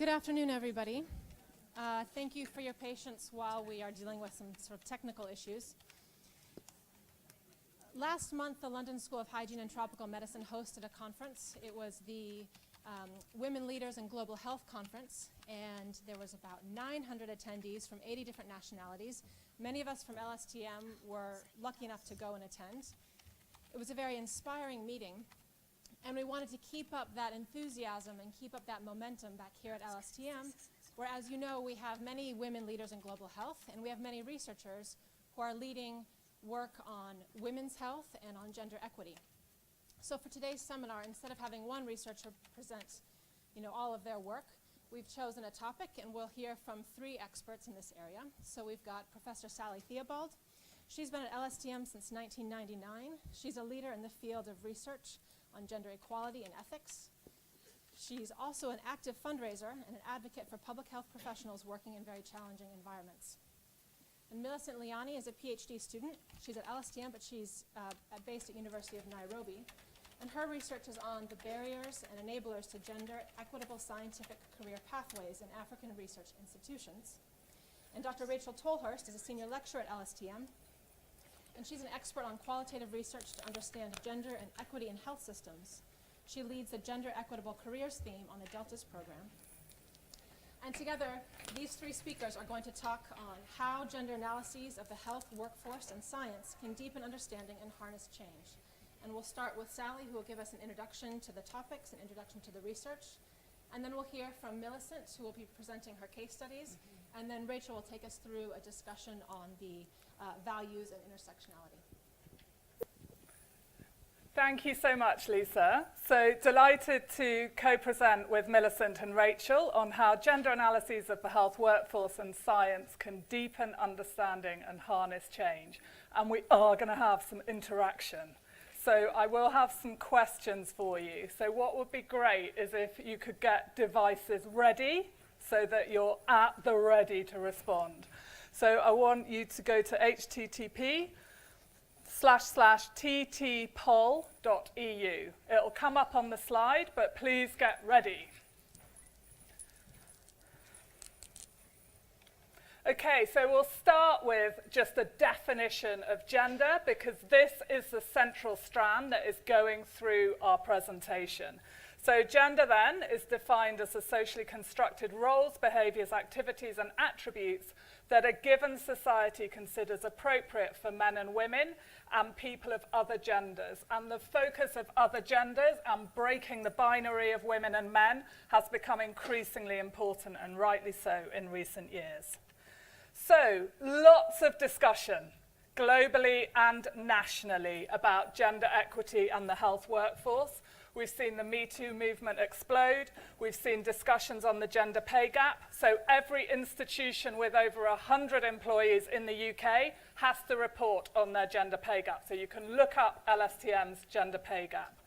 Good afternoon, everybody. Thank you for your patience while we are dealing with some sort of technical issues. Last month, the London School of Hygiene and Tropical Medicine hosted a conference. It was the Women Leaders in Global Health Conference, and there was about 900 attendees from 80 different nationalities. Many of us from LSTM were lucky enough to go and attend. It was a very inspiring meeting, and we wanted to keep up that enthusiasm and keep up that momentum back here at LSTM, where, as you know, we have many women leaders in global health, and we have many researchers who are leading work on women's health and on gender equity. So for today's seminar, instead of having one researcher present, all of their work, we've chosen a topic, and we'll hear from 3 experts in this area. So we've got Professor Sally Theobald. She's been at LSTM since 1999. She's a leader in the field of research on gender equality and ethics. She's also an active fundraiser and an advocate for public health professionals working in very challenging environments. And Millicent Liani is a PhD student. She's at LSTM, but she's based at University of Nairobi. And her research is on the barriers and enablers to gender equitable scientific career pathways in African research institutions. And Dr. Rachel Tolhurst is a senior lecturer at LSTM, and she's an expert on qualitative research to understand gender and equity in health systems. She leads the Gender Equitable Careers theme on the Deltas program. And together, these 3 speakers are going to talk on how gender analyses of the health, workforce, and science can deepen understanding and harness change. And we'll start with Sally, who will give us an introduction to the topics, an introduction to the research. And then we'll hear from Millicent, who will be presenting her case studies. And then Rachel will take us through a discussion on the values and intersectionality. Thank you so much, Lisa. So delighted to co-present with Millicent and Rachel on how gender analyses of the health workforce and science can deepen understanding and harness change. And we are going to have some interaction. So I will have some questions for you. So what would be great is if you could get devices ready so that you're at the ready to respond. So I want you to go to http://ttpoll.eu. It'll come up on the slide, but please get ready. Okay, so we'll start with just a definition of gender, because this is the central strand that is going through our presentation. So gender, then, is defined as the socially constructed roles, behaviours, activities, and attributes that a given society considers appropriate for men and women and people of other genders. And the focus of other genders and breaking the binary of women and men has become increasingly important, and rightly so, in recent years. So, lots of discussion, globally and nationally, about gender equity and the health workforce. We've seen the Me Too movement explode. We've seen discussions on the gender pay gap. So every institution with over 100 employees in the UK has to report on their gender pay gap. So you can look up LSTM's gender pay gap.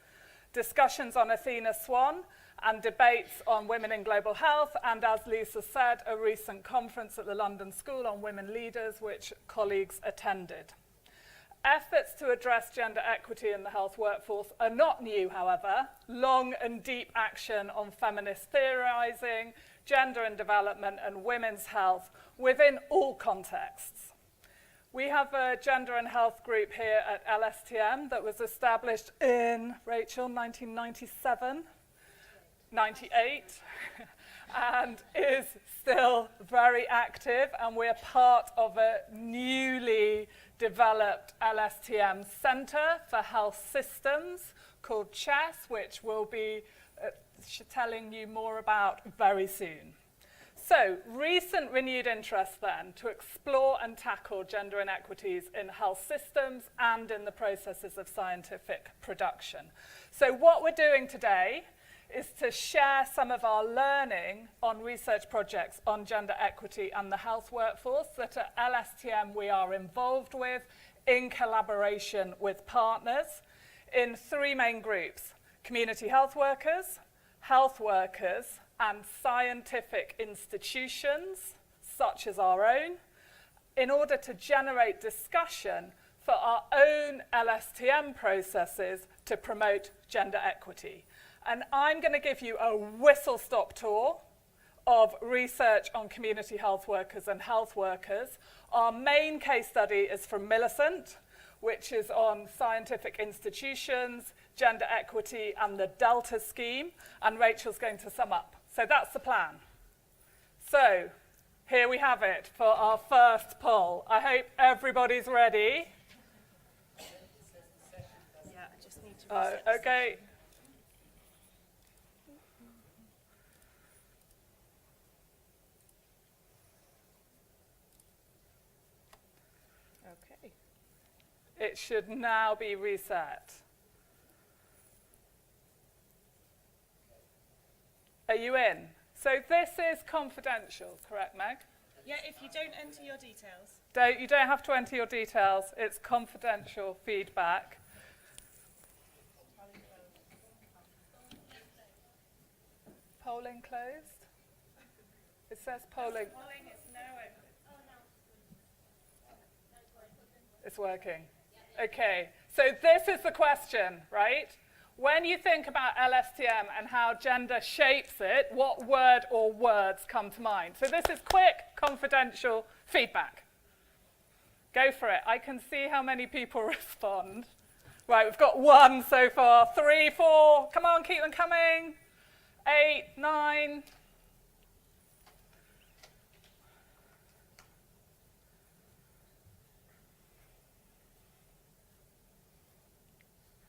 Discussions on Athena Swan and debates on women in global health, and as Lisa said, a recent conference at the London School on women leaders, which colleagues attended. Efforts to address gender equity in the health workforce are not new, however. Long and deep action on feminist theorizing, gender and development, and women's health within all contexts. We have a gender and health group here at LSTM that was established in, Rachel, 1997, 98, and is still very active, and we're part of a newly developed LSTM Centre for Health Systems called CHESS, which we'll be telling you more about very soon. So, recent renewed interest then to explore and tackle gender inequities in health systems and in the processes of scientific production. So what we're doing today is to share some of our learning on research projects on gender equity and the health workforce that at LSTM we are involved with in collaboration with partners in 3 main groups: community health workers, and scientific institutions, such as our own, in order to generate discussion for our own LSTM processes to promote gender equity. And I'm going to give you a whistle-stop tour of research on community health workers and health workers. Our main case study is from Millicent, which is on scientific institutions, gender equity, and the Delta scheme. And Rachel's going to sum up. So that's the plan. So here we have it for our first poll. I hope everybody's ready. Yeah, I just need to Okay. Okay. It should now be reset. Are you in? So this is confidential, correct, Meg? Yeah, if you don't enter your details. You don't have to enter your details. It's confidential feedback. Polling closed? It says polling. Polling is now open. It's working. Okay, so this is the question, right? When you think about LSTM and how gender shapes it, what word or words come to mind? So this is quick, confidential feedback. Go for it. I can see how many people respond. Right, we've got 1 so far, 3, 4. Come on, keep them coming. 8, 9.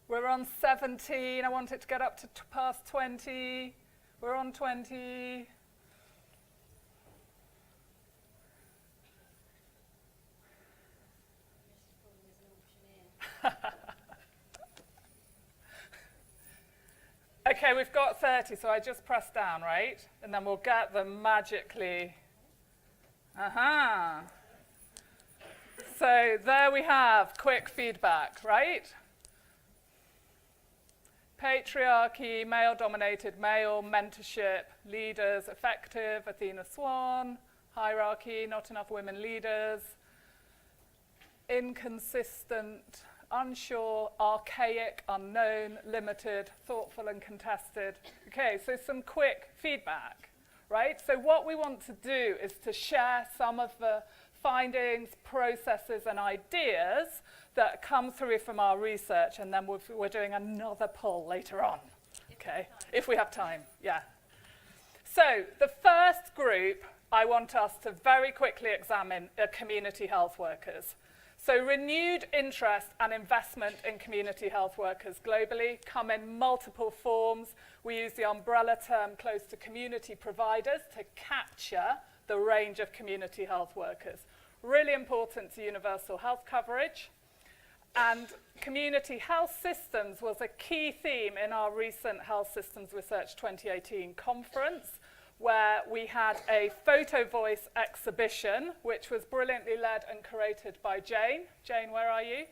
We're on 17. I want it to get up to past 20. We're on 20. Okay, we've got 30, so I just press down, right? And then we'll get them magically. Aha. So there we have quick feedback, right? Patriarchy, male-dominated, male, mentorship, leaders, effective, Athena Swan, hierarchy, not enough women leaders, inconsistent, unsure, archaic, unknown, limited, thoughtful and contested. Okay, so some quick feedback, right? So what we want to do is to share some of the findings, processes and ideas that come through from our research, and then we're doing another poll later on, okay? If we have time, yeah. So the first group I want us to very quickly examine are community health workers. So renewed interest and investment in community health workers globally come in multiple forms. We use the umbrella term close to community providers to capture the range of community health workers. Really important to universal health coverage. And community health systems was a key theme in our recent Health Systems Research 2018 conference, where we had a Photovoice exhibition, which was brilliantly led and curated by Jane. Jane, where are you?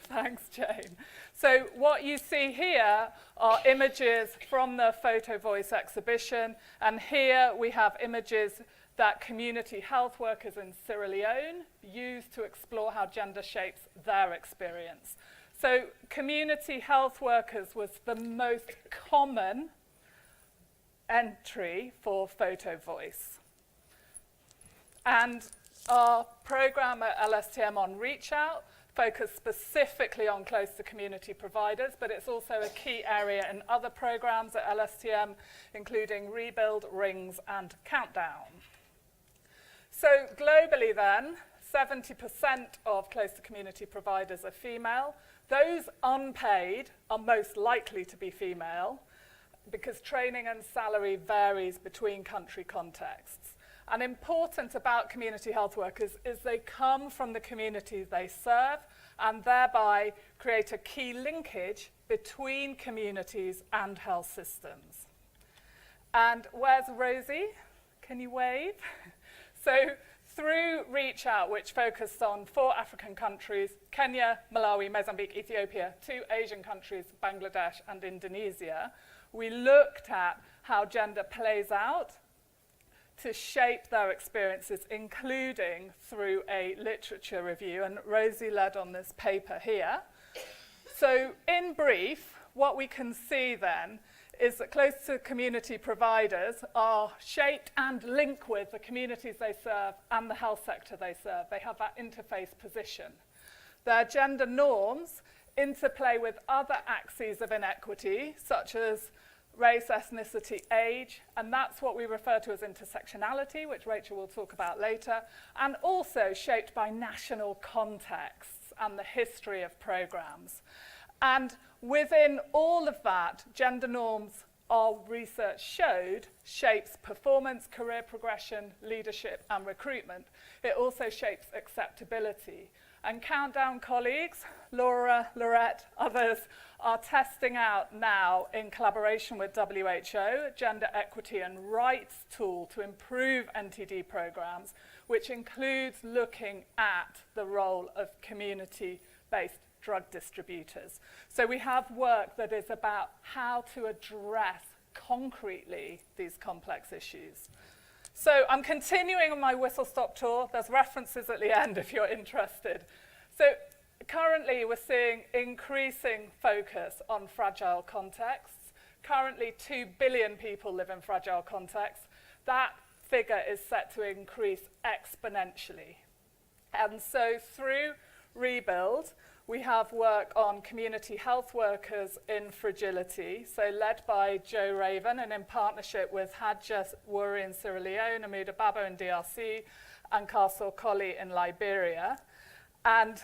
Thanks, Jane. So what you see here are images from the Photovoice exhibition, and here we have images that community health workers in Sierra Leone use to explore how gender shapes their experience. So community health workers was the most common entry for Photovoice. And our program at LSTM on Reach Out focused specifically on close to community providers, but it's also a key area in other programs at LSTM, including Rebuild, Rings, and Countdown. So globally then, 70% of close to community providers are female. Those unpaid are most likely to be female because training and salary varies between country contexts. And important about community health workers is they come from the communities they serve and thereby create a key linkage between communities and health systems. And where's Rosie? Can you wave? So through Reach Out, which focused on 4 African countries, Kenya, Malawi, Mozambique, Ethiopia, 2 Asian countries, Bangladesh and Indonesia, we looked at how gender plays out to shape their experiences, including through a literature review. And Rosie led on this paper here. So in brief, what we can see then is that close to community providers are shaped and link with the communities they serve and the health sector they serve. They have that interface position. Their gender norms interplay with other axes of inequity, such as race, ethnicity, age, and that's what we refer to as intersectionality, which Rachel will talk about later, and also shaped by national contexts and the history of programs. And within all of that, gender norms, our research showed, shapes performance, career progression, leadership, and recruitment. It also shapes acceptability. And Countdown colleagues, Laura, Laurette, others, are testing out now, in collaboration with WHO, a gender equity and rights tool to improve NTD programs, which includes looking at the role of community-based drug distributors. So we have work that is about how to address concretely these complex issues. So I'm continuing on my whistle-stop tour. There's references at the end if you're interested. So currently we're seeing increasing focus on fragile contexts. Currently 2 billion people live in fragile contexts. That figure is set to increase exponentially. And so through Rebuild, we have work on community health workers in fragility, so led by Jo Raven and in partnership with Hadja Wuri in Sierra Leone, Amuda Babo in DRC, and Castle Colley in Liberia. And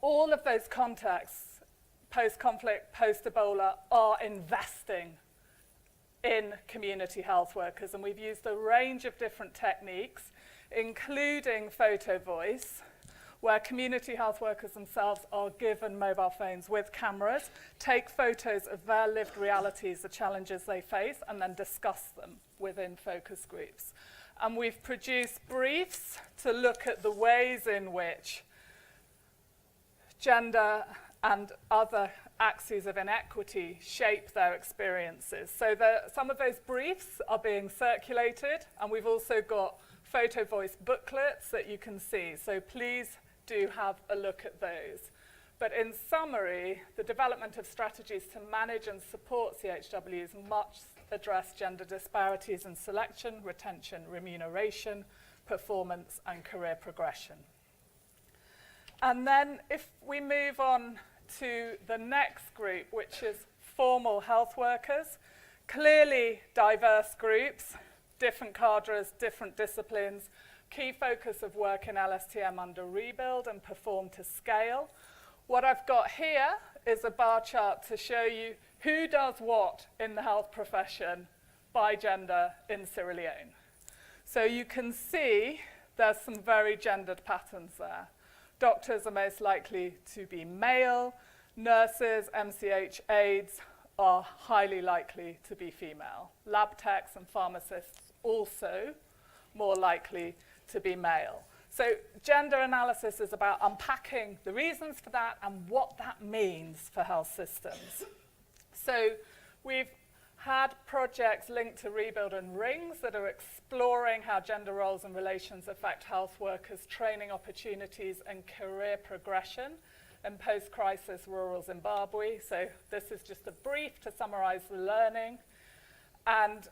all of those contexts, post-conflict, post-Ebola, are investing in community health workers. And we've used a range of different techniques, including Photovoice, where community health workers themselves are given mobile phones with cameras, take photos of their lived realities, the challenges they face, and then discuss them within focus groups. And we've produced briefs to look at the ways in which gender and other axes of inequity shape their experiences. So some of those briefs are being circulated, and we've also got Photovoice booklets that you can see. So please do have a look at those. But in summary, the development of strategies to manage and support CHWs must address gender disparities in selection, retention, remuneration, performance, and career progression. And then if we move on to the next group, which is formal health workers, clearly diverse groups, different cadres, different disciplines, key focus of work in LSTM under Rebuild and Perform to Scale. What I've got here is a bar chart to show you who does what in the health profession by gender in Sierra Leone. So you can see there's some very gendered patterns there. Doctors are most likely to be male. Nurses, MCH aides are highly likely to be female. Lab techs and pharmacists also more likely to be male. So gender analysis is about unpacking the reasons for that and what that means for health systems. So we've had projects linked to Rebuild and Rings that are exploring how gender roles and relations affect health workers' training opportunities and career progression in post-crisis rural Zimbabwe. So this is just a brief to summarize the learning. And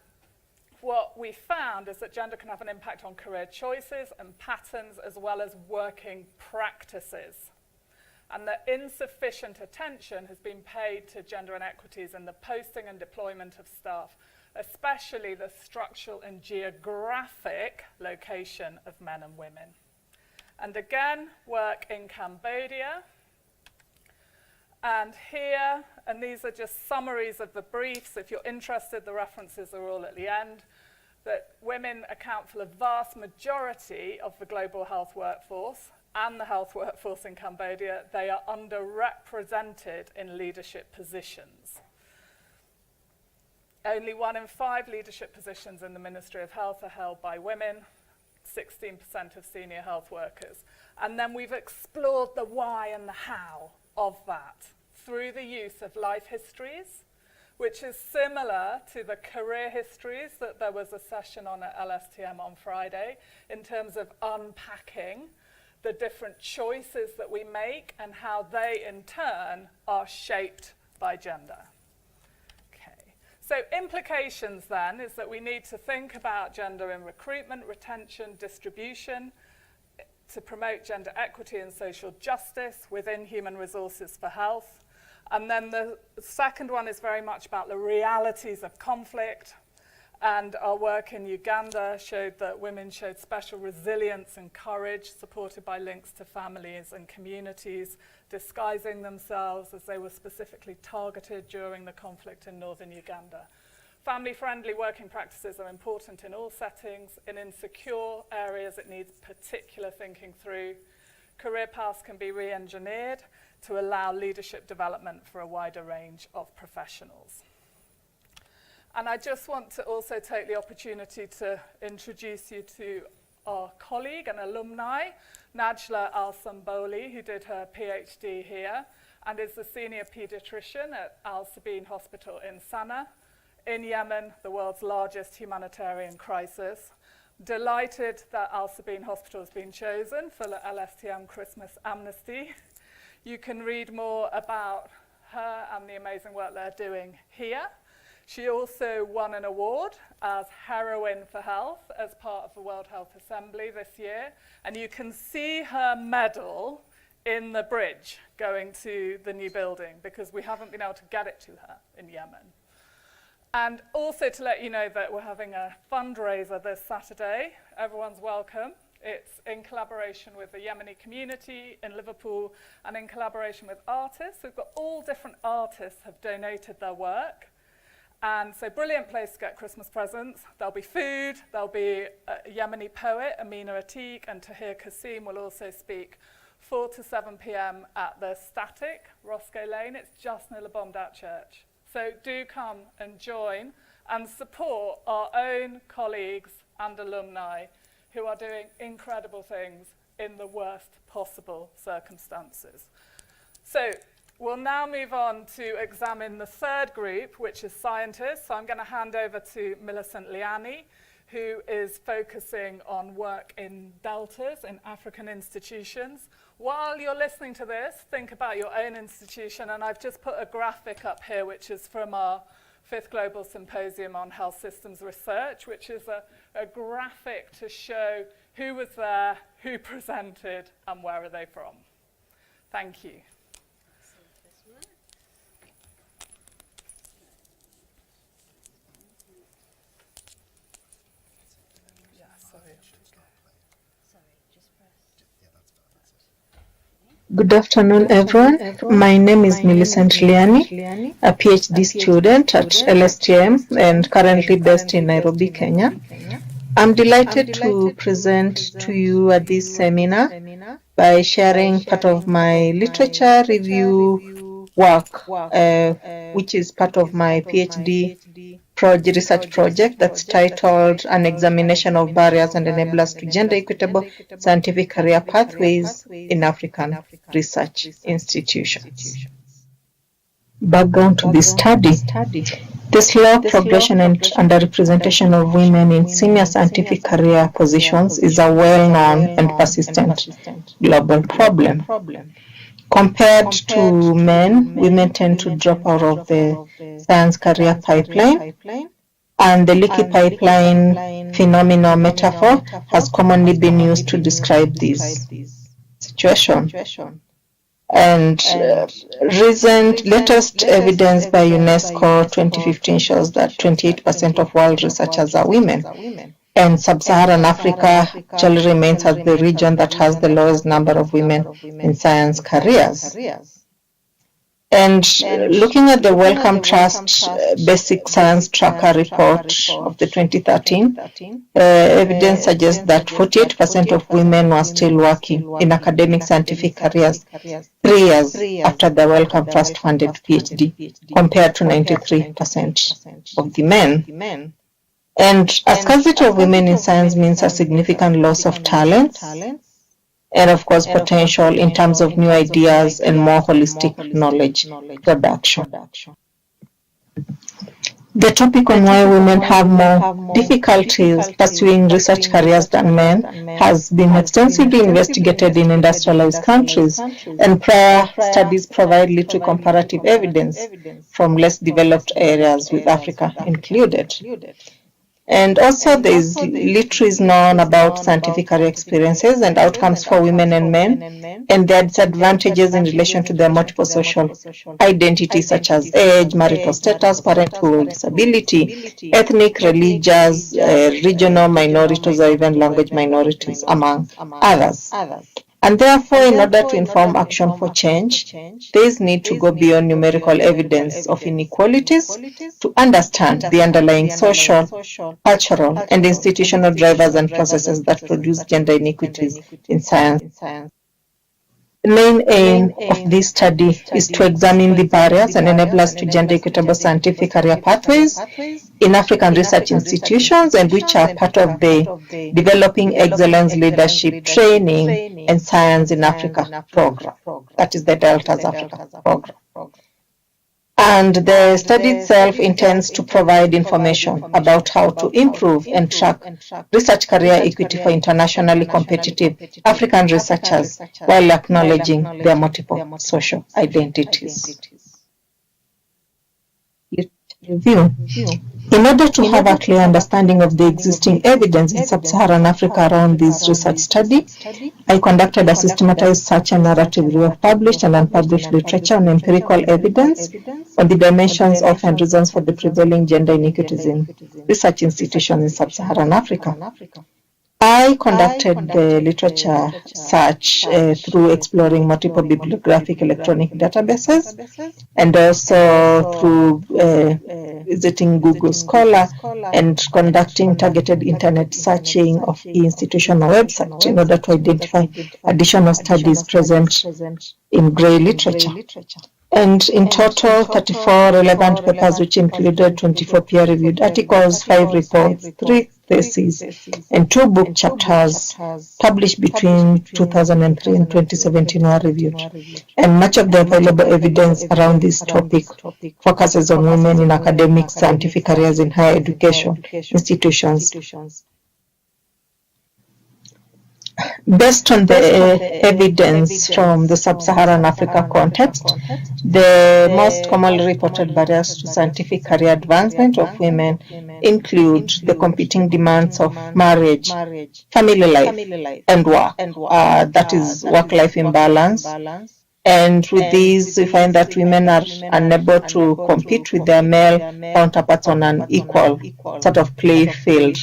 what we found is that gender can have an impact on career choices and patterns as well as working practices. And that insufficient attention has been paid to gender inequities in the posting and deployment of staff, especially the structural and geographic location of men and women. And again, work in Cambodia. And here, and these are just summaries of the briefs. If you're interested, the references are all at the end. That women account for the vast majority of the global health workforce and the health workforce in Cambodia. They are underrepresented in leadership positions. Only 1 in 5 leadership positions in the Ministry of Health are held by women, 16% of senior health workers. And then we've explored the why and the how of that through the use of life histories, which is similar to the career histories that there was a session on at LSTM on Friday in terms of unpacking the different choices that we make and how they in turn are shaped by gender. Okay, So implications then is that we need to think about gender in recruitment, retention, distribution, to promote gender equity and social justice within human resources for health. And then the second one is very much about the realities of conflict. And our work in Uganda showed that women showed special resilience and courage, supported by links to families and communities, disguising themselves as they were specifically targeted during the conflict in northern Uganda. Family-friendly working practices are important in all settings. In insecure areas, it needs particular thinking through. Career paths can be re-engineered to allow leadership development for a wider range of professionals. And I just want to also take the opportunity to introduce you to our colleague and alumni, Najla Al-Samboli, who did her PhD here and is the senior pediatrician at Al Sabin Hospital in Sana'a, in Yemen, the world's largest humanitarian crisis. Delighted that Al Sabin Hospital has been chosen for the LSTM Christmas Amnesty. You can read more about her and the amazing work they're doing here. She also won an award as Heroine for Health as part of the World Health Assembly this year. And you can see her medal in the bridge going to the new building because we haven't been able to get it to her in Yemen. And also to let you know that we're having a fundraiser this Saturday. Everyone's welcome. It's in collaboration with the Yemeni community in Liverpool and in collaboration with artists. We've got all different artists have donated their work. And so brilliant place to get Christmas presents. There'll be food, there'll be a Yemeni poet, Amina Atiq, and Tahir Kasim will also speak 4 to 7 p.m. at the Static, Roscoe Lane. It's just near the bombed out church. So do come and join and support our own colleagues and alumni who are doing incredible things in the worst possible circumstances. So we'll now move on to examine the third group, which is scientists. So I'm going to hand over to Millicent Liani, who is focusing on work in deltas in African institutions. While you're listening to this, think about your own institution. And I've just put a graphic up here, which is from our 5th Global Symposium on Health Systems Research, which is a graphic to show who was there, who presented, and where are they from. Thank you. Good afternoon, everyone. My name is Millicent Liani, a PhD student at LSTM and currently based in Nairobi, Kenya. I'm delighted to present to you at this seminar by sharing part of my literature review work, which is part of my PhD research project that's titled An Examination of Barriers and Enablers to Gender Equitable Scientific Career Pathways in African Research Institutions. Background to this study. The slow progression and underrepresentation of women in senior scientific career positions is a well-known and persistent global problem. Compared to men, women tend to drop out of the science career pipeline, and the leaky pipeline phenomenon metaphor has commonly been used to describe this situation. And latest evidence by UNESCO 2015 shows that 28% of world researchers are women. And sub-Saharan Africa actually remains as the region that has the lowest number of women in science careers. And looking at the Wellcome Trust Basic Science Tracker report of the 2013, evidence suggests that 48% of women were still working in academic scientific careers 3 years after the Wellcome Trust funded PhD, compared to 93% of the men. And a scarcity of women in science means a significant loss of talent and, of course, potential in terms of new ideas and more holistic knowledge production. The topic on why women have more difficulties pursuing research careers than men has been extensively investigated in industrialized countries, and prior studies provide little comparative evidence from less developed areas, with Africa included. And also there is little is known about scientific career experiences and outcomes for women and men, and their disadvantages in relation to their multiple social identities such as age, marital status, parental disability, ethnic, religious, regional minorities, or even language minorities, among others. And therefore, in order to inform action for change, there is need to go beyond numerical evidence of inequalities to understand the underlying social, cultural, and institutional drivers and processes that produce gender inequities in science. The main aim of this study is to examine the barriers and enablers to gender equitable scientific career pathways in African research institutions, and which are part of the Developing Excellence Leadership Training and Science in Africa program. That is the Delta's Africa program. And the study itself intends to provide information about how to improve and track research career equity for internationally competitive African researchers while acknowledging their multiple social identities. Review. In order to have a clear understanding of the existing evidence in sub-Saharan Africa around this research study, I conducted a systematized search and narrative review of published and unpublished literature on empirical evidence on the dimensions of and reasons for the prevailing gender inequities in research institutions in sub-Saharan Africa. I conducted the literature search through exploring multiple bibliographic electronic databases, and also through visiting Google Scholar and conducting targeted internet searching of the institutional website in order to identify additional studies present in grey literature. And in total, 34 relevant papers, which included 24 peer-reviewed articles, 5 reports, 3 theses, and 2 book chapters published between 2003 and 2017 were reviewed. And much of the available evidence around this topic focuses on women in academic scientific careers in higher education institutions. Based on the evidence from the sub-Saharan Africa context, the most commonly reported barriers to scientific career advancement of women include the competing demands of marriage, family life, and work. That is work-life imbalance. And with these, we find that women are unable to compete with their male counterparts on an equal sort of play field,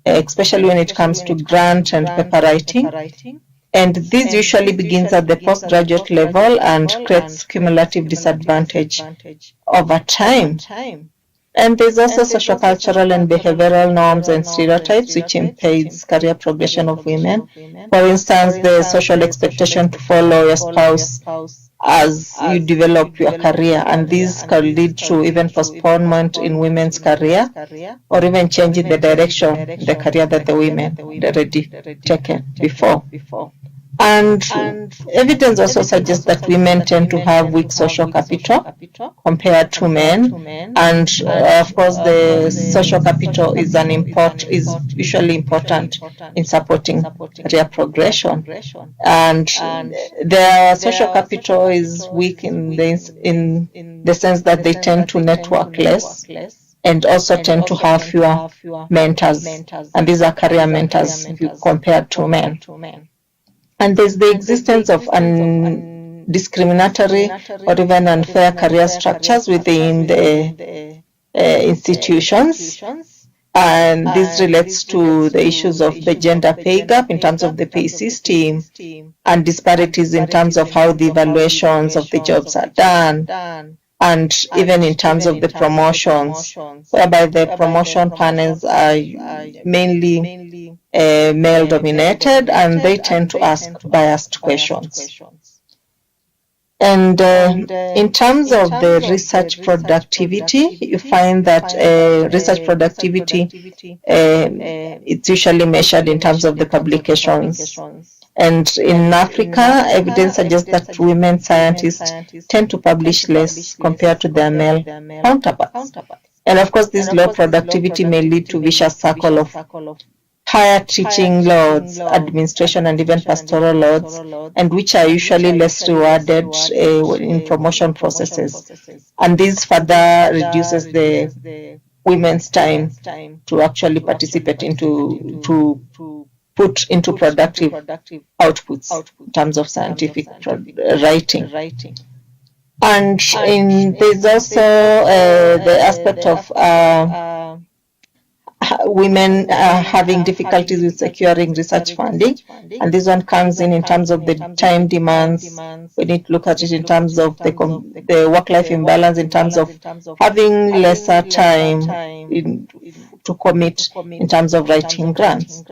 especially when it comes to grant and paper writing. And this usually begins at the postgraduate level and creates cumulative disadvantage over time. And there's also sociocultural and behavioral norms and stereotypes which impedes career progression of women. For instance, the social expectation to follow your spouse as you develop your career, and these can lead to even postponement in women's career or even change in the direction, the career that the women had already taken before. And evidence also suggests that women tend to have weak social capital compared to men, and of course the social capital is usually important in supporting career progression. And their social capital is weak in the sense that they tend to network less, and also tend to have fewer mentors, and these are career mentors compared to men. And there's the existence of discriminatory or even unfair career structures within the institutions. And this relates to the issues of the gender pay gap in terms of the pay system and disparities in terms of how the evaluations of the jobs are done, and even in terms of the promotions, whereby the promotion panels are mainly male-dominated, and they tend to ask biased questions. And in terms of the research productivity, you find that research productivity it's usually measured in terms of the publications. And in Africa, evidence suggests that women scientists tend to publish less compared to their male counterparts. And of course, this low productivity may lead to vicious circle of higher teaching loads, administration, and even pastoral loads, and which are usually less rewarded in promotion processes. And this further reduces the women's time to actually participate to put into productive outputs in terms of scientific writing. And there's also the aspect of women having difficulties with securing research funding, and this one comes in terms of the time demands. We need to look at it in terms of the work-life imbalance, in terms of having lesser time to commit in terms of writing grants.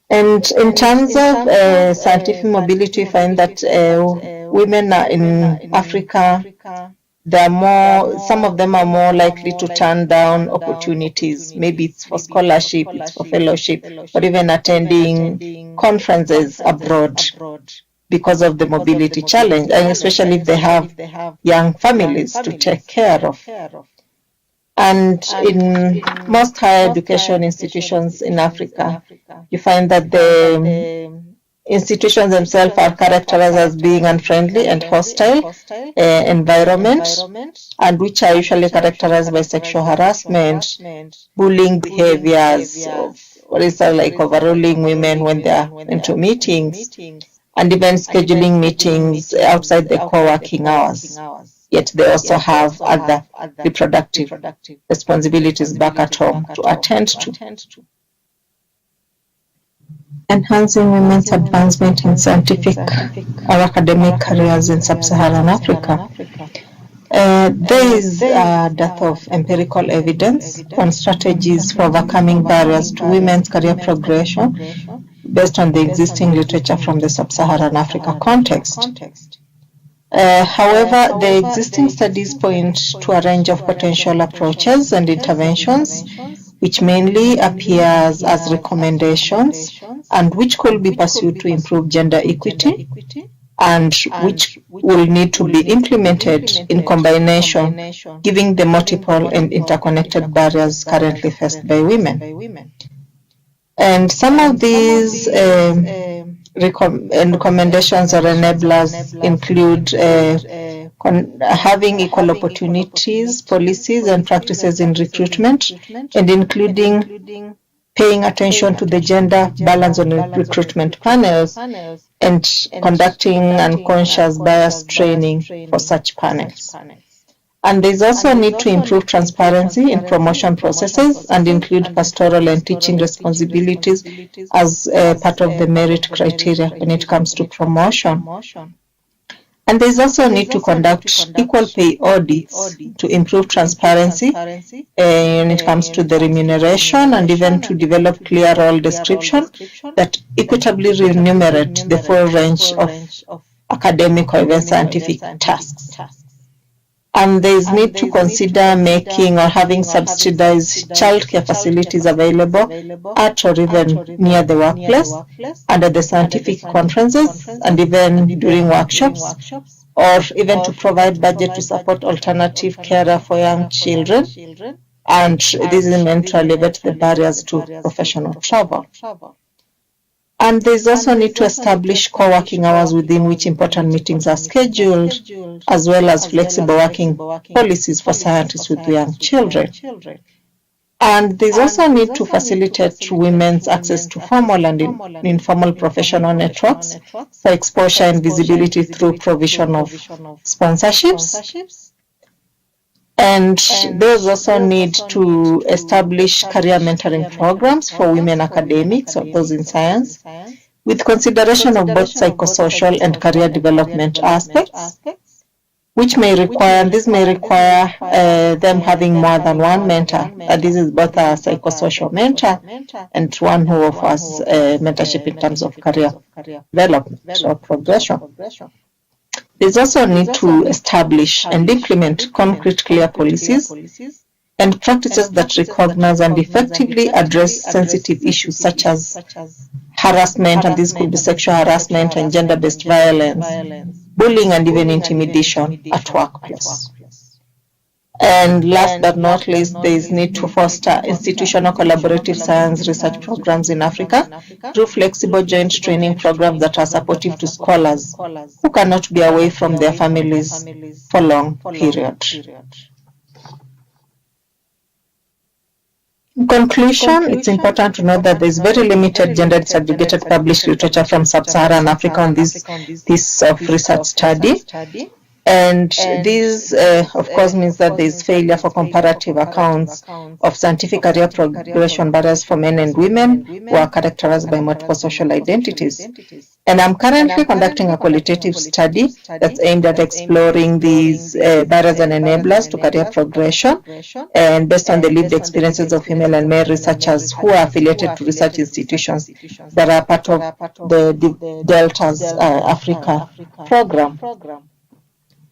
And in terms of scientific mobility, we find that women are in Africa, some of them are more likely to turn down opportunities. Maybe it's for scholarship, it's for fellowship, or even attending conferences abroad because of the mobility challenge, and especially if they have young families to take care of. And in most higher education institutions in Africa, you find that the institutions themselves are characterized as being unfriendly and hostile environment, and which are usually characterized by sexual harassment, bullying behaviors, for instance, like overruling women when they are into meetings, and even scheduling meetings outside the co-working hours. Yet they also have other reproductive responsibilities back at home to attend to. Enhancing women's advancement in scientific or academic careers in sub-Saharan Africa. There is a dearth of empirical evidence on strategies for overcoming barriers to women's career progression based on the existing literature from the sub-Saharan Africa context. However, the existing studies point to a range of potential approaches and interventions, which mainly appears as recommendations and which could be pursued to improve gender equity, and which will need to be implemented in combination, given the multiple and interconnected barriers currently faced by women. And some of these recommendations or enablers include having equal opportunities, policies and practices in recruitment, and including paying attention to the gender balance on recruitment panels and conducting unconscious bias training for such panels. And there's also a need to improve transparency in promotion processes and include pastoral and teaching responsibilities as part of the merit criteria when it comes to promotion. And there's also a need to conduct equal pay audits to improve transparency when it comes to the remuneration, and even to develop clear role description that equitably remunerate the full range of academic or even scientific tasks. And there is need to consider making or having subsidized childcare facilities available at or even near the workplace, under the scientific conferences, and even during workshops, or even to provide budget to support alternative carer for young children. And this is meant to alleviate the barriers to professional travel. And there's also need to establish co-working hours within which important meetings are scheduled, as well as flexible working policies for scientists with young children. And there's also need to facilitate women's access to formal and informal professional networks for exposure and visibility through provision of sponsorships. And there's also need to establish career mentoring programs for women academics or those in science, with consideration of both psychosocial and career development aspects, which may require them having more than one mentor. This is both a psychosocial mentor and one who offers mentorship in terms of career development or progression. There's also a need to establish and implement concrete, clear policies and practices that recognize and effectively address sensitive issues such as harassment, and this could be sexual harassment and gender-based violence, bullying, and even intimidation at workplace. And last but not least, there is need to foster institutional collaborative science research programs in Africa through flexible joint training programs that are supportive to scholars who cannot be away from their families for long periods. In conclusion, it's important to note that there is very limited gender disaggregated published literature from sub-Saharan Africa on this piece of research study. And this, of course, means that there is failure for comparative accounts of scientific career progression barriers for men and women who are characterized by multiple social identities. And I'm currently conducting a qualitative study that's aimed at exploring these barriers and enablers to career progression, and based on the lived experiences of female and male researchers who are affiliated to research institutions that are part of the Delta's Africa program.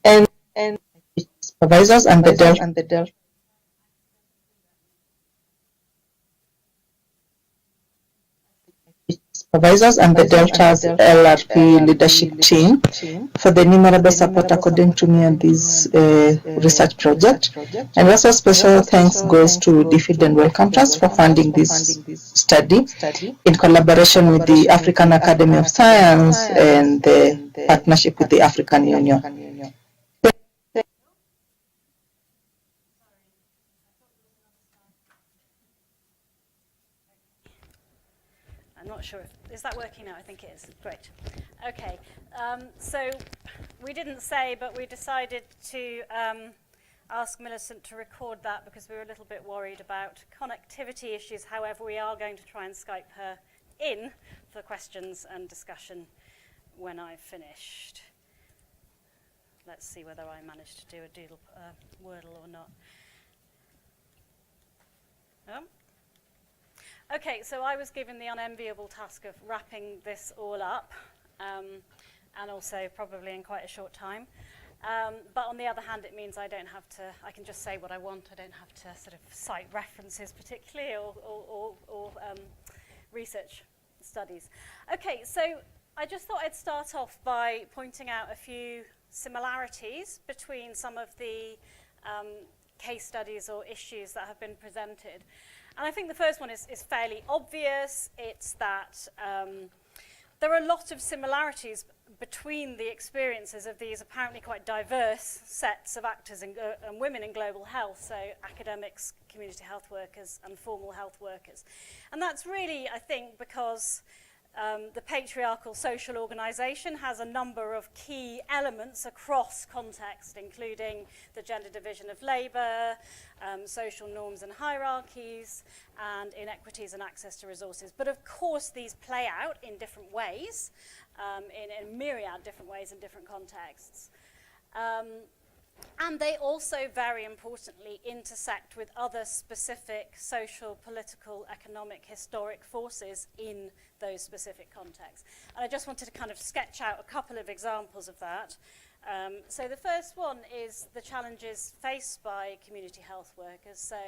And supervisors and the Delta supervisors and the Delta's LRP leadership team for the innumerable support according to me on this research project. And also special thanks goes to Defeat and Welcome Trust for funding this study in collaboration with the African Academy of Science and the partnership with the African Union. I'm not sure is that working now? I think it is. Great. Okay. So we didn't say, but we decided to ask Millicent to record that because we were a little bit worried about connectivity issues. However, we are going to try and Skype her in for questions and discussion when I've finished. Let's see whether I managed to do a doodle Wordle or not. Okay, so I was given the unenviable task of wrapping this all up, and also probably in quite a short time. But on the other hand, it means I can just say what I want. I don't have to sort of cite references particularly or research studies. Okay, so I just thought I'd start off by pointing out a few similarities between some of the case studies or issues that have been presented. And I think the first one is fairly obvious. It's that there are a lot of similarities between the experiences of these apparently quite diverse sets of actors and women in global health, so academics, community health workers, and formal health workers. And that's really, I think, because the patriarchal social organisation has a number of key elements across context, including the gender division of labour, social norms and hierarchies, and inequities and access to resources. But of course, these play out in different ways, in a myriad different ways in different contexts. And they also, very importantly, intersect with other specific social, political, economic, historic forces in those specific contexts. And I just wanted to kind of sketch out a couple of examples of that. So the first one is the challenges faced by community health workers. So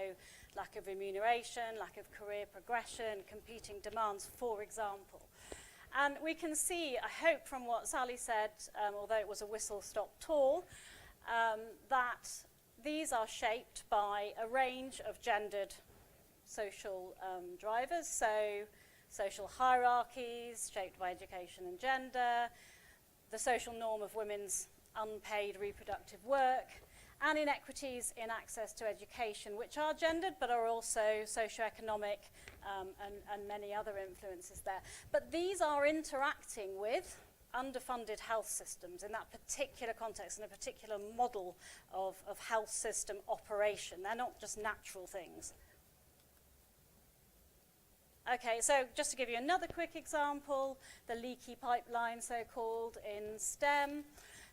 lack of remuneration, lack of career progression, competing demands, for example. And we can see, I hope from what Sally said, although it was a whistle-stop tour, that these are shaped by a range of gendered social drivers, so social hierarchies shaped by education and gender, the social norm of women's unpaid reproductive work, and inequities in access to education, which are gendered but are also socioeconomic and many other influences there. But these are interacting with underfunded health systems in that particular context and a particular model of health system operation. They're not just natural things. Okay, so just to give you another quick example, the leaky pipeline, so-called, in STEM.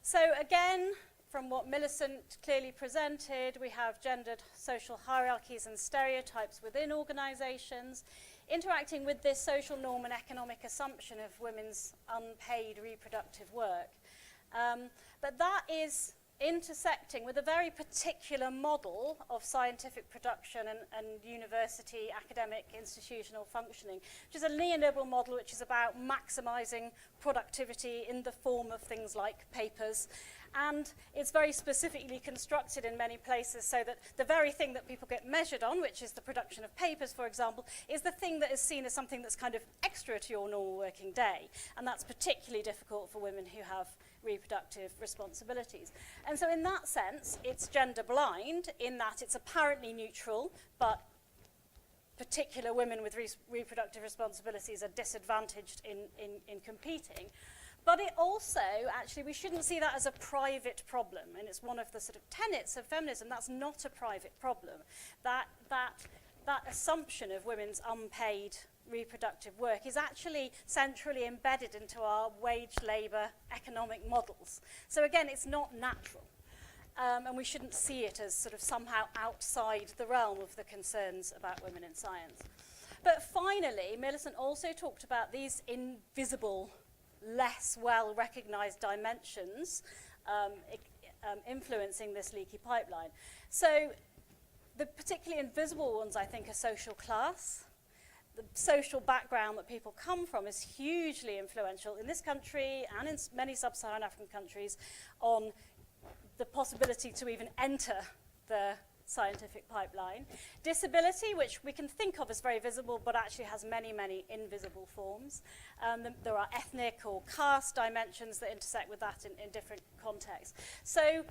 So again, from what Millicent clearly presented, we have gendered social hierarchies and stereotypes within organizations, interacting with this social norm and economic assumption of women's unpaid reproductive work. But that is intersecting with a very particular model of scientific production and university academic institutional functioning, which is a neoliberal model which is about maximizing productivity in the form of things like papers And it's very specifically constructed in many places so that the very thing that people get measured on, which is the production of papers, for example, is the thing that is seen as something that's kind of extra to your normal working day. And that's particularly difficult for women who have reproductive responsibilities. And so in that sense, it's gender blind in that it's apparently neutral, but particular women with reproductive responsibilities are disadvantaged in competing. But it also, actually, we shouldn't see that as a private problem, and it's one of the sort of tenets of feminism. That's not a private problem. That assumption of women's unpaid reproductive work is actually centrally embedded into our wage labour economic models. So again, it's not natural. And we shouldn't see it as sort of somehow outside the realm of the concerns about women in science. But finally, Millicent also talked about these invisible, less well-recognised dimensions influencing this leaky pipeline. So the particularly invisible ones, I think, are social class. The social background that people come from is hugely influential in this country and in many sub-Saharan African countries on the possibility to even enter the scientific pipeline. Disability, which we can think of as very visible, but actually has many, many invisible forms. There are ethnic or caste dimensions that intersect with that in different contexts. So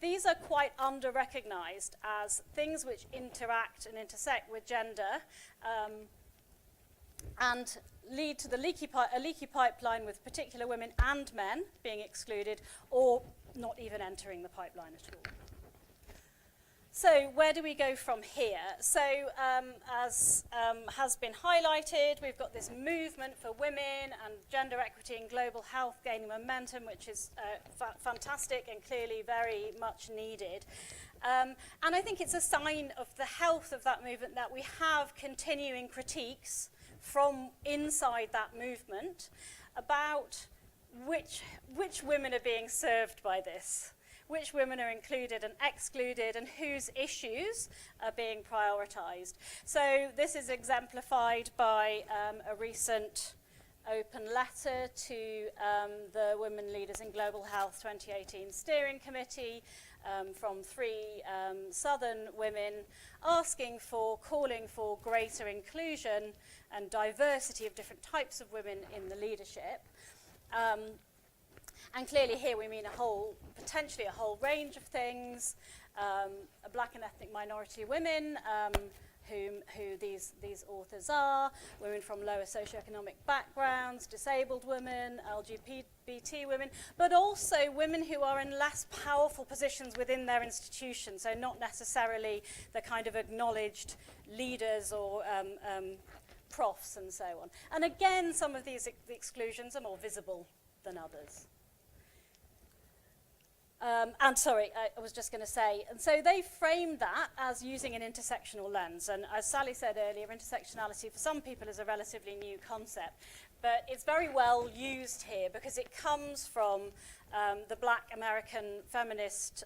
these are quite under-recognized as things which interact and intersect with gender and lead to a leaky pipeline with particular women and men being excluded or not even entering the pipeline at all. So where do we go from here? So as has been highlighted, we've got this movement for women and gender equity and global health gaining momentum, which is fantastic and clearly very much needed. And I think it's a sign of the health of that movement that we have continuing critiques from inside that movement about which women are being served by this, which women are included and excluded, and whose issues are being prioritised. So this is exemplified by a recent open letter to the Women Leaders in Global Health 2018 Steering Committee from 3 Southern women calling for greater inclusion and diversity of different types of women in the leadership. And clearly here we mean potentially a whole range of things, black and ethnic minority women, who these authors are, women from lower socioeconomic backgrounds, disabled women, LGBT women, but also women who are in less powerful positions within their institutions, so not necessarily the kind of acknowledged leaders or profs and so on. And again, some of these exclusions are more visible than others. And sorry, I was just going to say, and so they framed that as using an intersectional lens. And as Sally said earlier, intersectionality for some people is a relatively new concept. But it's very well used here because it comes from the Black American feminist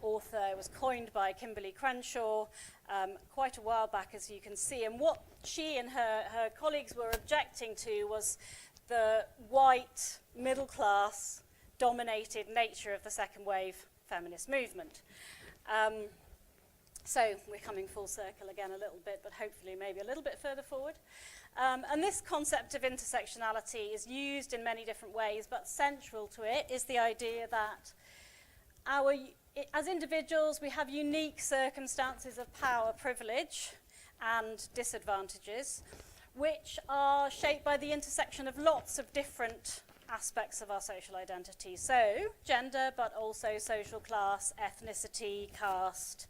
author. It was coined by Kimberly Crenshaw quite a while back, as you can see. And what she and her colleagues were objecting to was the white, middle-class, dominated nature of the second wave feminist movement. So we're coming full circle again a little bit, but hopefully maybe a little bit further forward. And this concept of intersectionality is used in many different ways, but central to it is the idea that as individuals, we have unique circumstances of power, privilege, and disadvantages, which are shaped by the intersection of lots of different aspects of our social identity. So gender, but also social class, ethnicity, caste,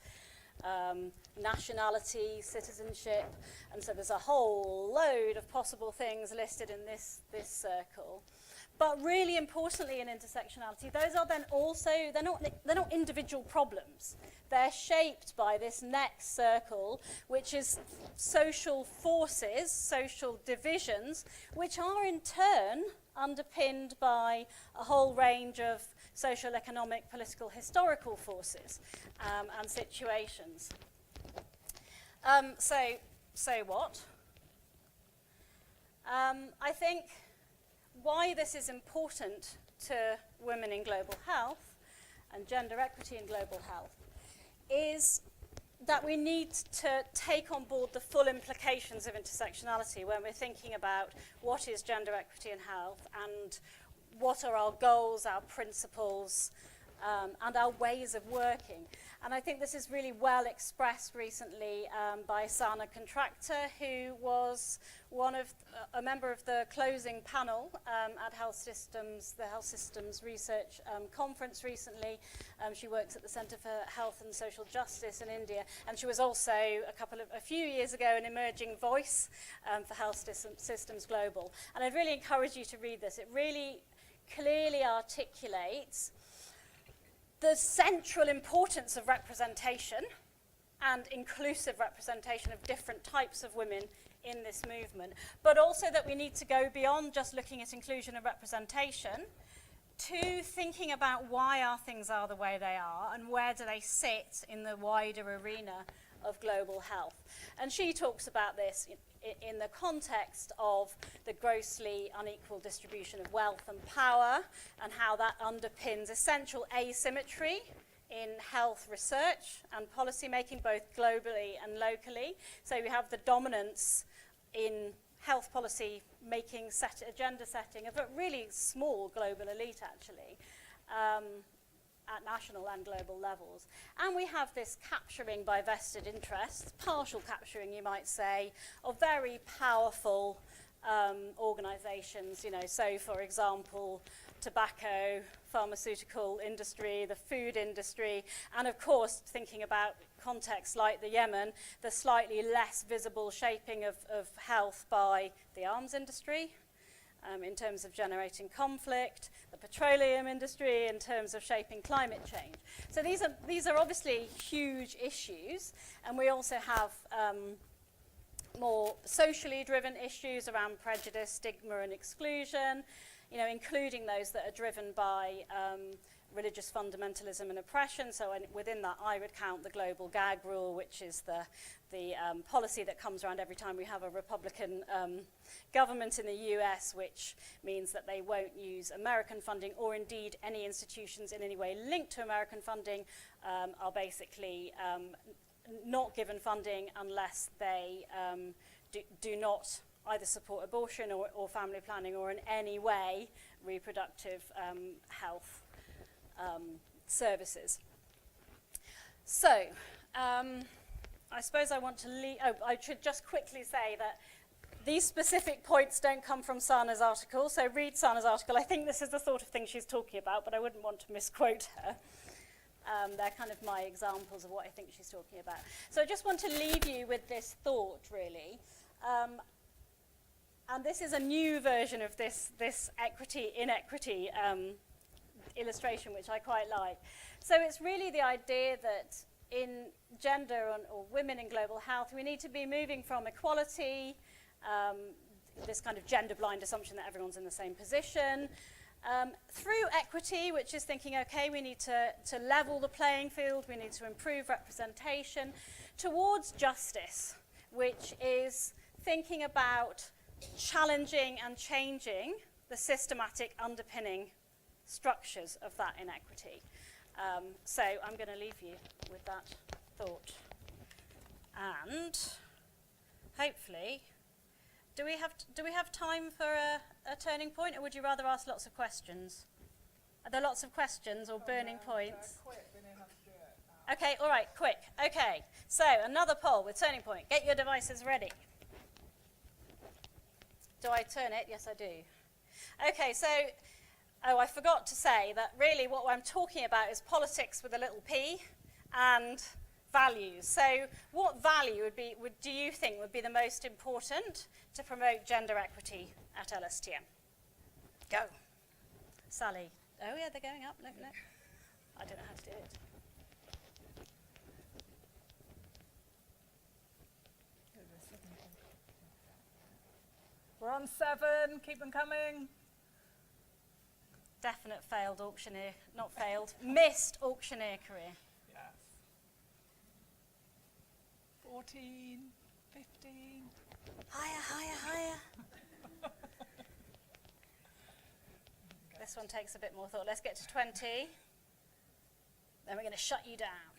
nationality, citizenship, and so there's a whole load of possible things listed in this circle. But really importantly in intersectionality, those are then also, they're not individual problems. They're shaped by this next circle, which is social forces, social divisions, which are in turn underpinned by a whole range of social, economic, political, historical forces and situations. So what? I think why this is important to women in global health and gender equity in global health is that we need to take on board the full implications of intersectionality when we're thinking about what is gender equity in health and what are our goals, our principles, and our ways of working. And I think this is really well expressed recently by Sana Contractor, who was a member of the closing panel at the Health Systems Research Conference recently. She works at the Centre for Health and Social Justice in India, and she was also a few years ago an emerging voice for Health Systems Global. And I'd really encourage you to read this. It really clearly articulates the central importance of representation and inclusive representation of different types of women in this movement, but also that we need to go beyond just looking at inclusion and representation to thinking about why our things are the way they are and where do they sit in the wider arena of global health. And she talks about this in the context of the grossly unequal distribution of wealth and power and how that underpins essential asymmetry in health research and policy making, both globally and locally. So we have the dominance in health policy making, agenda setting of a really small global elite, actually, at national and global levels. And we have this capturing by vested interests, partial capturing, you might say, of very powerful organizations, you know, so for example, tobacco, pharmaceutical industry, the food industry, and of course, thinking about contexts like the Yemen, the slightly less visible shaping of health by the arms industry, in terms of generating conflict, the petroleum industry in terms of shaping climate change. So these are obviously huge issues, and we also have more socially driven issues around prejudice, stigma and exclusion, you know, including those that are driven by religious fundamentalism and oppression. So within that, I would count the global Gag Rule, which is the policy that comes around every time we have a Republican government in the US, which means that they won't use American funding, or indeed any institutions in any way linked to American funding are basically not given funding unless they do not either support abortion or family planning or in any way reproductive health services. So, I suppose I want to I should just quickly say that these specific points don't come from Sana's article, so read Sana's article. I think this is the sort of thing she's talking about, but I wouldn't want to misquote her. They're kind of my examples of what I think she's talking about. So I just want to leave you with this thought, really. And this is a new version of this equity-inequity illustration, which I quite like. So it's really the idea that in gender or women in global health, we need to be moving from equality, this kind of gender-blind assumption that everyone's in the same position, through equity, which is thinking, okay, we need to level the playing field, we need to improve representation, towards justice, which is thinking about challenging and changing the systematic underpinning structures of that inequity. So I'm going to leave you with that thought. And hopefully, do we have time for a turning point, or would you rather ask lots of questions? Are there lots of questions or burning points? Okay, all right, quick. Okay, so another poll with turning point. Get your devices ready. Do I turn it? Yes, I do. Okay, so, I forgot to say that really what I'm talking about is politics with a little p and values. So what value do you think would be the most important to promote gender equity at LSTM? Go. Sally. Oh yeah, they're going up. Look. I don't know how to do it. We're on 7, keep them coming. Definite failed auctioneer, not failed, missed auctioneer career. Yes. 14, 15. Higher. this one takes a bit more thought. Let's get to 20. Then we're going to shut you down.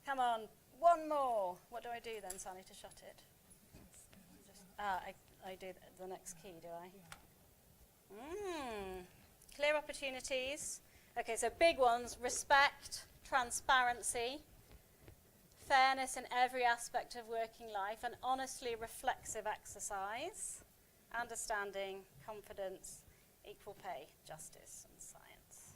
Come on, one more. What do I do then, Sally, to shut it? I do the next key, do I? Clear opportunities. Okay, so big ones: respect, transparency, fairness in every aspect of working life, an honestly reflexive exercise, understanding, confidence, equal pay, justice, and science.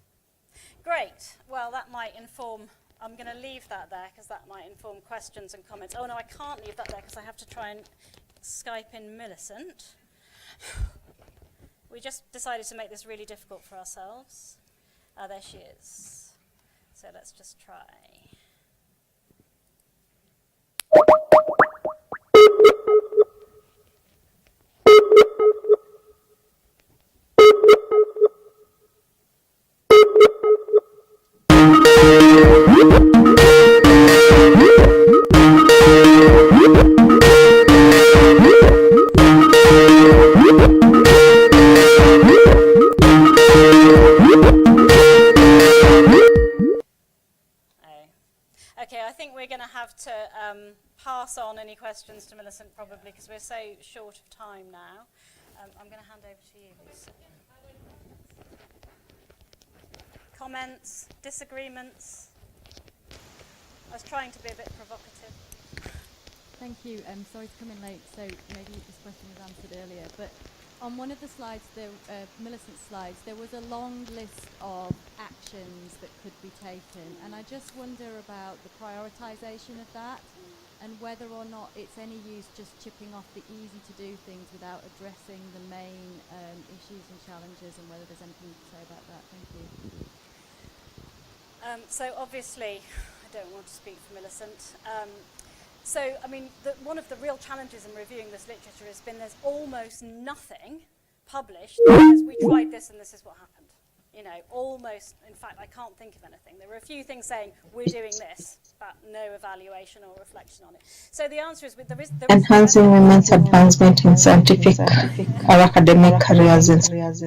Great. Well, that might inform, I'm going to leave that there because that might inform questions and comments. Oh, no, I can't leave that there because I have to try and Skype in Millicent. We just decided to make this really difficult for ourselves. There she is. So let's just try. Pass on any questions to Millicent probably because we're so short of time now. I'm going to hand over to you, Lisa. Comments, disagreements? I was trying to be a bit provocative. Thank you. Sorry to come in late, so maybe this question was answered earlier, but on one of the slides, Millicent's slides, there was a long list of actions that could be taken, and I just wonder about the prioritisation of that and whether or not it's any use just chipping off the easy-to-do things without addressing the main issues and challenges, and whether there's anything to say about that. Thank you. So obviously, I don't want to speak for Millicent. So, I mean, one of the real challenges in reviewing this literature has been there's almost nothing published because we tried this and this is what happened. You know, almost, in fact, I can't think of anything. There were a few things saying, we're doing this, but no evaluation or reflection on it. So the answer is, there is enhancing women's advancement in scientific or academic careers in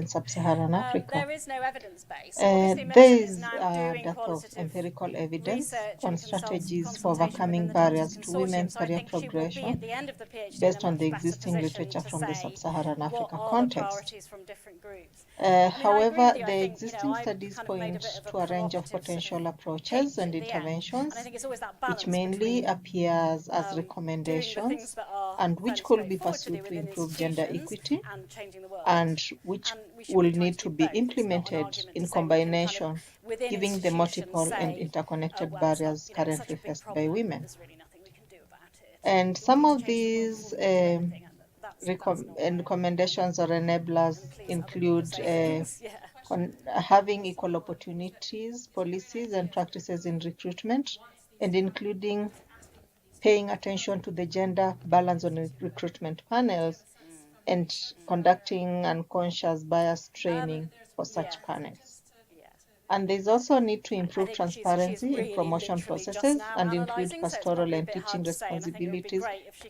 sub-Saharan Africa. There is no evidence base. There is data of empirical evidence on strategies for overcoming barriers to women's career progression based on the existing literature from the sub-Saharan Africa context. However, the existing studies point to a range of potential approaches and interventions, which mainly appears as recommendations and which could be pursued to improve gender equity and which will need to be implemented in combination, given the multiple and interconnected barriers currently faced by women. And some of these recommendations or enablers include having equal opportunities, policies and practices in recruitment, and including paying attention to the gender balance on recruitment panels and conducting unconscious bias training for such panels. And there's also a need to improve transparency in promotion processes and include pastoral and teaching responsibilities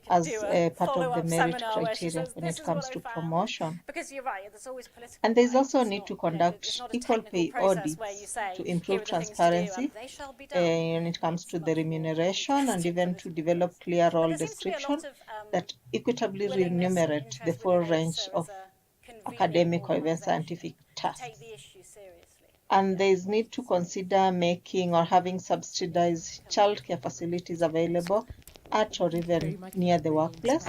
as part of the merit criteria when it comes to promotion. And there's also a need to conduct equal pay audits to improve transparency when it comes to the remuneration and even to develop clear role description that equitably remunerate the full range of academic or even scientific tasks. And there is need to consider making or having subsidized childcare facilities available at or even near the workplace,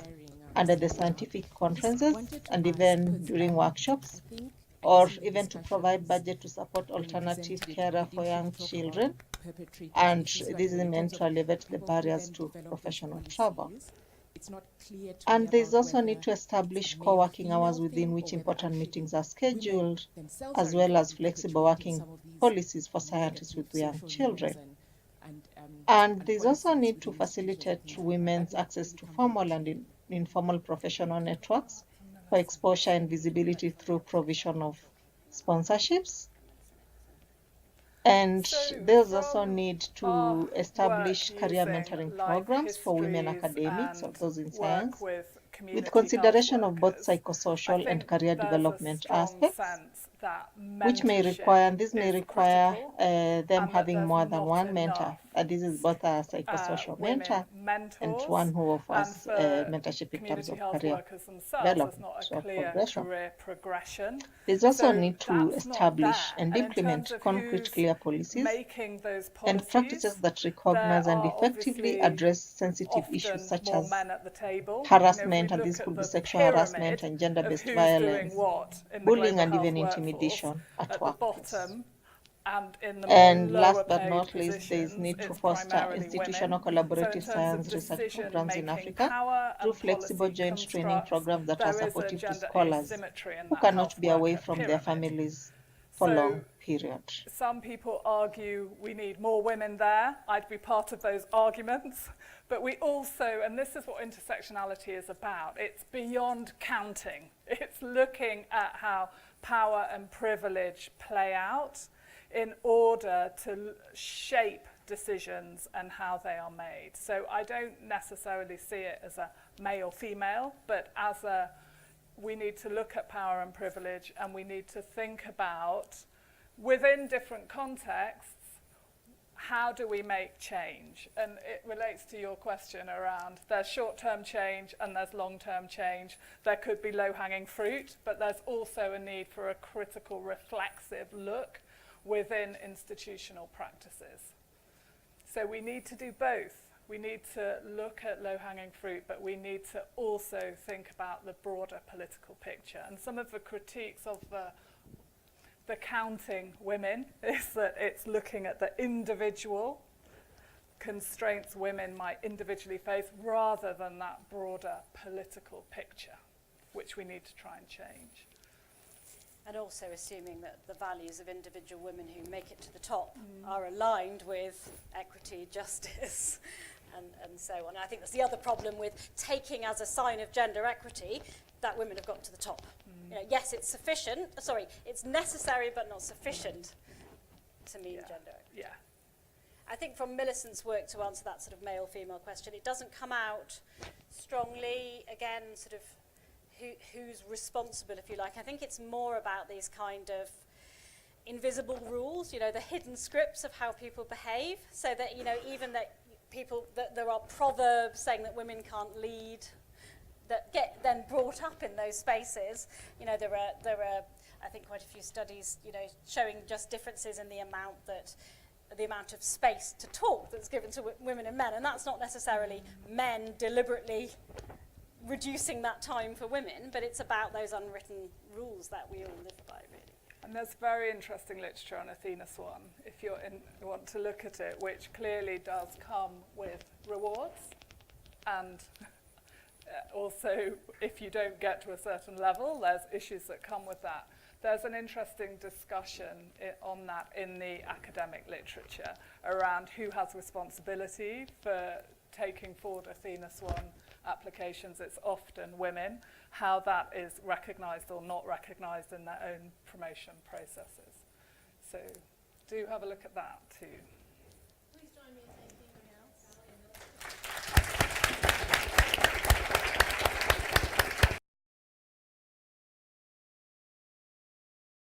and at the scientific conferences, and even during workshops, or even to provide budget to support alternative care for young children. And this is meant to alleviate the barriers to professional travel. And there's also need to establish co-working hours within which important meetings are scheduled, as well as flexible working policies for scientists with young children. And there's also need to facilitate women's access to formal and informal professional networks for exposure and visibility through provision of sponsorships. And there's also need to establish career mentoring programs for women academics or those in science community with consideration health of both workers, psychosocial I and think career there's development a strong aspects, sense that which may mentorship require, and this may is require critical, them and that having there's more than not one mentor. enough This is both a psychosocial mentor women and mentors, one who and offers for mentorship in terms community of health career workers themselves, there's development not a or clear progression. career progression. There's also a So need to that's not establish there. and And in terms implement of concrete, who's clear policies making those and practices policies, that there recognize and are effectively obviously address sensitive issues often such more as men at the table. harassment, If we and this look could at be the sexual harassment pyramid and of gender-based who's violence, doing what in the bullying, global and health even workforce, intimidation at at the workplace. bottom and in the And more last lower but paid not least, there is positions, need to it's foster primarily institutional women. So in collaborative terms of science research programs in decision-making Africa power through and flexible policy joint training constructs, programs that are there is a supportive to gender scholars asymmetry in who that cannot health be away worker from their pyramid. families for So long period. some people argue we need more women there. I'd be part of those arguments. But we also, and this is what intersectionality is about, it's beyond counting. It's looking at how power and privilege play out in order to shape decisions and how they are made. So I don't necessarily see it as a male-female, but as a we need to look at power and privilege, and we need to think about, within different contexts, how do we make change? And it relates to your question around there's short-term change and there's long-term change. There could be low-hanging fruit, but there's also a need for a critical, reflexive look within institutional practices. So we need to do both. We need to look at low-hanging fruit, but we need to also think about the broader political picture. And some of the critiques of the counting women is that it's looking at the individual constraints women might individually face rather than that broader political picture, which we need to try and change. And also assuming that the values of individual women who make it to the top are aligned with equity, justice, and so on. I think that's the other problem with taking as a sign of gender equity that women have got to the top. You know, yes, it's sufficient, it's necessary but not sufficient to mean gender equity. Yeah. I think from Millicent's work, to answer that sort of male-female question, it doesn't come out strongly, again, sort of who's responsible, if you like. I think it's more about these kind of invisible rules, you know, the hidden scripts of how people behave, so that, you know, even that there are proverbs saying that women can't lead, that get then brought up in those spaces. You know, there are I think quite a few studies, you know, showing just differences in the amount of space to talk that's given to women and men, and that's not necessarily men deliberately reducing that time for women, but it's about those unwritten rules that we all live by, really. And there's very interesting literature on Athena Swan, if you want to look at it, which clearly does come with rewards. And also, if you don't get to a certain level, there's issues that come with that. There's an interesting discussion on that in the academic literature around who has responsibility for taking forward Athena Swan applications. It's often women, how that is recognised or not recognised in their own promotion processes. So do have a look at that too.